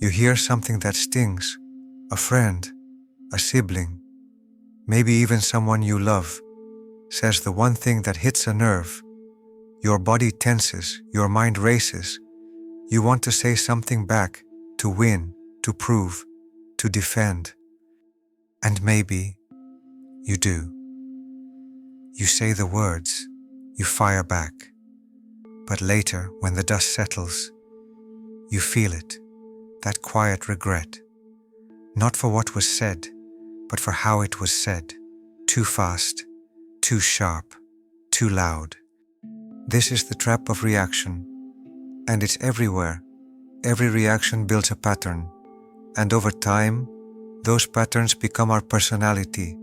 You hear something that stings, a friend, a sibling, maybe even someone you love, says the one thing that hits a nerve. Your body tenses, your mind races. You want to say something back, to win, to prove, to defend. And maybe you do. You say the words, you fire back. But later, when the dust settles, you feel it, that quiet regret. Not for what was said, but for how it was said. Too fast, too sharp, too loud. This is the trap of reaction, and it's everywhere. Every reaction builds a pattern, and over time, those patterns become our personality.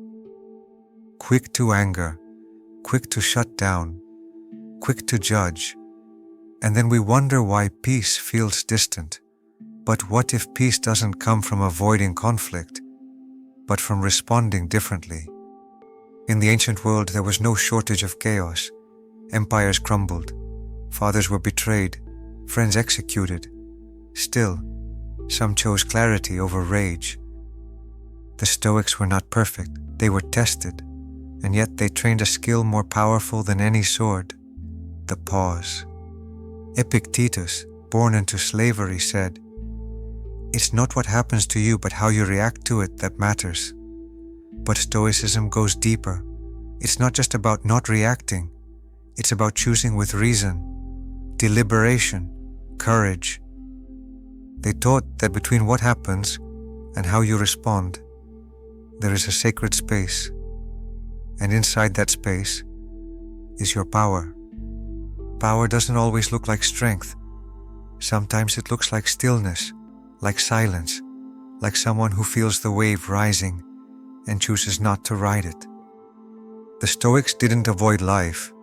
Quick to anger, quick to shut down, quick to judge, and then we wonder why peace feels distant. But what if peace doesn't come from avoiding conflict, but from responding differently? In the ancient world, there was no shortage of chaos. Empires crumbled, fathers were betrayed, friends executed. Still, some chose clarity over rage. The Stoics were not perfect, they were tested, and yet they trained a skill more powerful than any sword: the pause. Epictetus, born into slavery, said, "It's not what happens to you, but how you react to it that matters." But Stoicism goes deeper. It's not just about not reacting. It's about choosing with reason, deliberation, courage. They taught that between what happens and how you respond, there is a sacred space. And inside that space is your power. Power doesn't always look like strength. Sometimes it looks like stillness, like silence, like someone who feels the wave rising and chooses not to ride it. The Stoics didn't avoid life.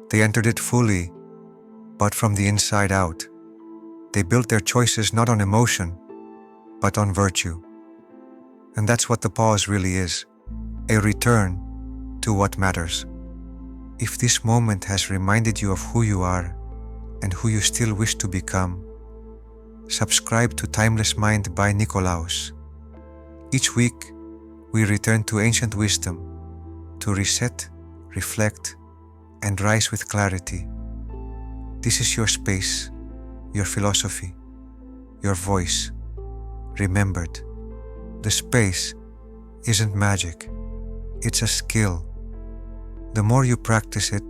They entered it fully, but from the inside out. They built their choices not on emotion, but on virtue. And that's what the pause really is, a return to what matters. If this moment has reminded you of who you are and who you still wish to become, subscribe to Timeless Mind by Nikolaos. Each week, we return to ancient wisdom, to reset, reflect, and rise with clarity. This is your space, your philosophy, your voice, remembered. The space isn't magic, it's a skill. The more you practice it,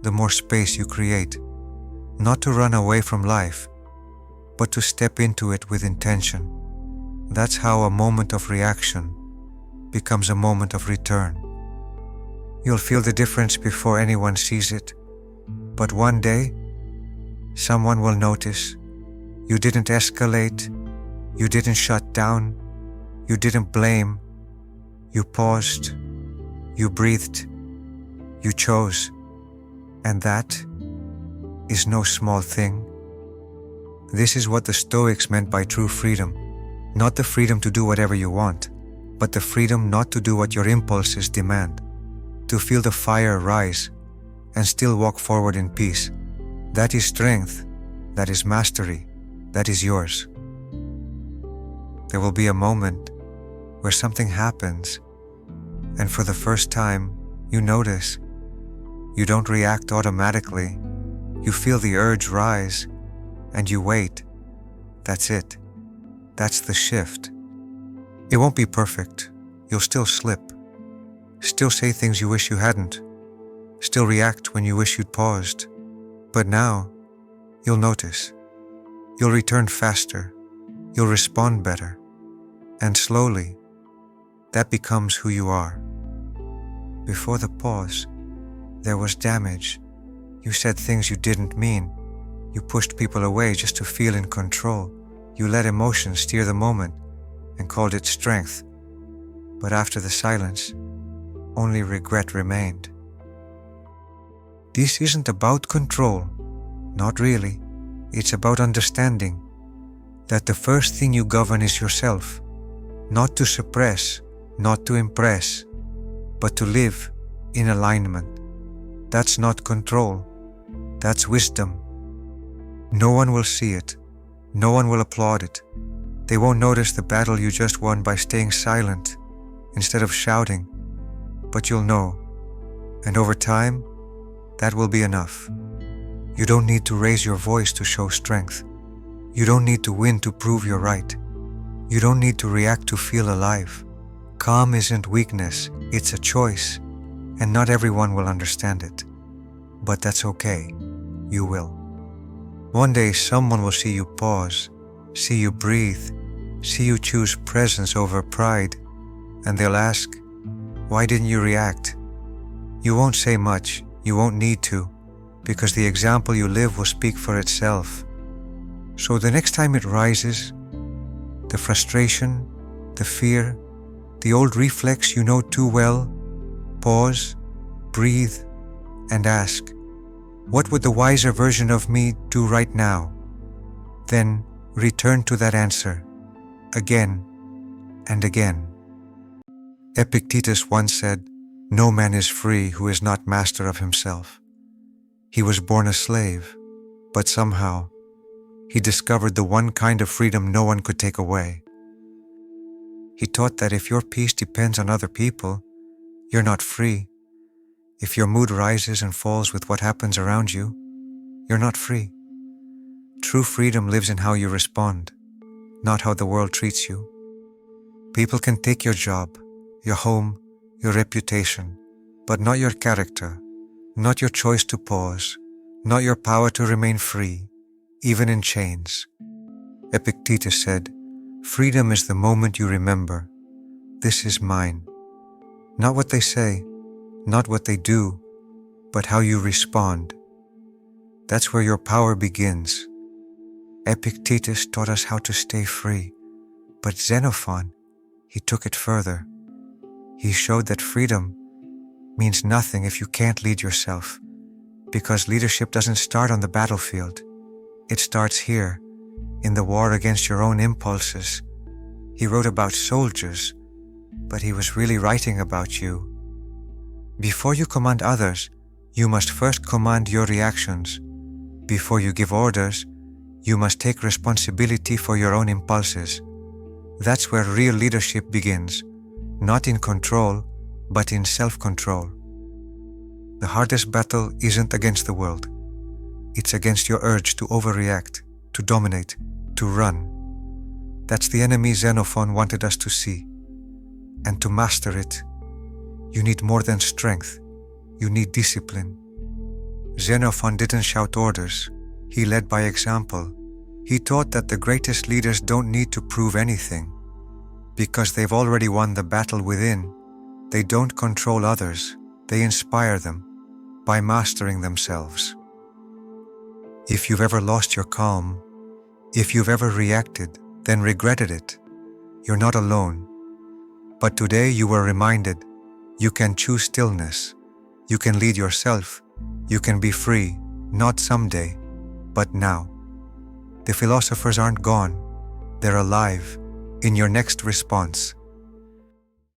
the more space you create, not to run away from life, but to step into it with intention. That's how a moment of reaction becomes a moment of return. You'll feel the difference before anyone sees it, but one day, someone will notice. You didn't escalate, you didn't shut down, you didn't blame, you paused, you breathed, you chose, and that is no small thing. This is what the Stoics meant by true freedom, not the freedom to do whatever you want, but the freedom not to do what your impulses demand, to feel the fire rise and still walk forward in peace. That is strength, that is mastery, that is yours. There will be a moment where something happens, and for the first time, you notice. You don't react automatically. You feel the urge rise, and you wait. That's it. That's the shift. It won't be perfect. You'll still slip. Still say things you wish you hadn't. Still react when you wish you'd paused. But now, you'll notice. You'll return faster. You'll respond better. And slowly, that becomes who you are. Before the pause, there was damage. You said things you didn't mean. You pushed people away just to feel in control. You let emotion steer the moment and called it strength. But after the silence, only regret remained. This isn't about control. Not really. It's about understanding that the first thing you govern is yourself. Not to suppress, not to impress, but to live in alignment. That's not control. That's wisdom. No one will see it. No one will applaud it. They won't notice the battle you just won by staying silent instead of shouting, but you'll know. And over time, that will be enough. You don't need to raise your voice to show strength. You don't need to win to prove you're right. You don't need to react to feel alive. Calm isn't weakness, it's a choice, and not everyone will understand it. But that's okay. You will. One day someone will see you pause, see you breathe, see you choose presence over pride, and they'll ask, "Why didn't you react?" You won't say much, you won't need to, because the example you live will speak for itself. So the next time it rises, the frustration, the fear, the old reflex you know too well, pause, breathe, and ask, "What would the wiser version of me do right now?" Then return to that answer, again and again. Epictetus once said, "No man is free who is not master of himself." He was born a slave, but somehow he discovered the one kind of freedom no one could take away. He taught that if your peace depends on other people, you're not free. If your mood rises and falls with what happens around you, you're not free. True freedom lives in how you respond, not how the world treats you. People can take your job, your home, your reputation, but not your character, not your choice to pause, not your power to remain free, even in chains. Epictetus said, "Freedom is the moment you remember, this is mine." Not what they say, not what they do, but how you respond. That's where your power begins. Epictetus taught us how to stay free, but Xenophon, he took it further. He showed that freedom means nothing if you can't lead yourself, because leadership doesn't start on the battlefield. It starts here, in the war against your own impulses. He wrote about soldiers, but he was really writing about you. Before you command others, you must first command your reactions. Before you give orders, you must take responsibility for your own impulses. That's where real leadership begins, not in control, but in self-control. The hardest battle isn't against the world. It's against your urge to overreact, to dominate, to run. That's the enemy Xenophon wanted us to see. And to master it, you need more than strength. You need discipline. Xenophon didn't shout orders. He led by example. He taught that the greatest leaders don't need to prove anything. Because they've already won the battle within, they don't control others. They inspire them by mastering themselves. If you've ever lost your calm, if you've ever reacted, then regretted it, you're not alone. But today you were reminded, you can choose stillness, you can lead yourself, you can be free, not someday, but now. The philosophers aren't gone, they're alive in your next response.